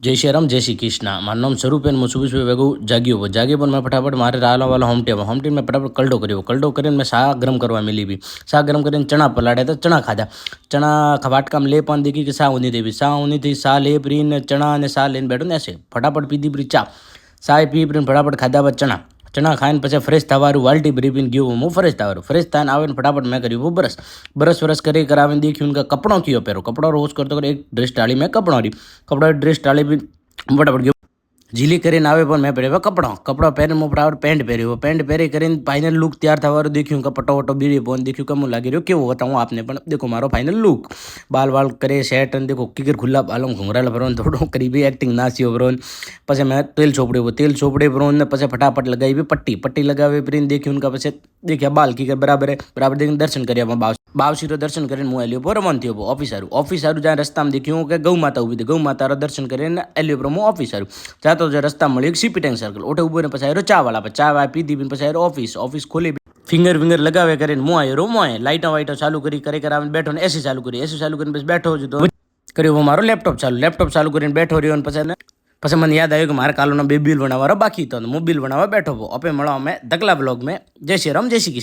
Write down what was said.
जय श्री राम जय श्री कृष्ण मार नाम स्वरूप है। सुबह सुबह वेगू जाग्यो जागे पर मैं फटाफट मारे राला वाला होम टीम में फटाफट कल्डो कर मैं शाह गरम करवा मिली भी शाह गरम कर चना पलाड़े तो चना खाधा चना खवाटका में ले पान देखी कि शाह ऊनी देवी शाह ऊनी थी शाह ले प्रीन चना ने शाह लेने बैठो ने ऐसे फटाफट पीधी परी चा शाह पी प्रीन फटाफट खाधा चना चना खाने પછી ફ્રેશ થવાનું વાલ્ટી ભરી પીને ગયો હું ફ્રેશ થવાનું ફ્રેશ થઈને આવે ને ફટાફટ મેં કર્યું બ્રશ બ્રશ વ્રશ કરી કરાવીને દેખ્યું उनका कपड़ों कियो पहरो कपड़ा रोज करते कर एक ड्रेस टाली में कपड़ा ड्रेस टाली भी फटाफट गयो झीली કરીને આવે પણ મેં પહેર્યો કપડો પહેરીને હું ફટાફટ પેન્ટ પહેરી કરીને ફાઇનલ લુક તૈયાર થવાનું દેખ્યું કે પટો વટો બીડી પોન દેખ્યું કે હું લાગી રહ્યો કેવો बताऊँ आपने પણ देखो મારો ફાઇનલ લુક बाल वाल करे सेट અને देखो किगर खुला बालों घुंघराला भरવાનું થોડું કरीबी एक्टिंग નાસ્યો ભરવાનું પછી મેં તેલ ચોપડે ભરવાનું પછી ફટાફટ લગાવી પટ્ટી લગાવી પ્રીન દેખ્યું उनका પછી દેખ્યા બાલ કિગર બરાબર દેખીને દર્શન કર્યા બાવશીરો દર્શન કરીને હું એલિયો પર રમન થયો ઓફિસ સારું જ્યાં રસ્તામાં દેખ્યું કે ગૌ માતા ઊભી હતી ગૌ માતારા દર્શન કરીને એલિયો પર હું ઓફિસ સારું જાતો જે રસ્તા મળ્યો એક સીપી ટેંક સર્કલ ઓટે ઉભો ને પછી આવ્યો ચા વાળા ચા પીધી પછી આવ્યો ઓફિસ ખોલી ફિંગર લગાવે કરીને હું આવ્યો લાઇટો ચાલુ કરી કરાવીને બેઠો ને એસી ચાલુ કરીને બસ બેઠો જ તો કર્યો મારો લેપટોપ ચાલુ કરીને બેઠો રહ્યો ને પછી મને યાદ આવ્યું કે મારે કાલોનો 2 બિલ બનાવવાનો બાકી હતો હું બિલ બનાવવા બેઠો હતો. આપે મળો અમે ધકલા બ્લોગ में जय श्री राम जय श्री कृष्ण.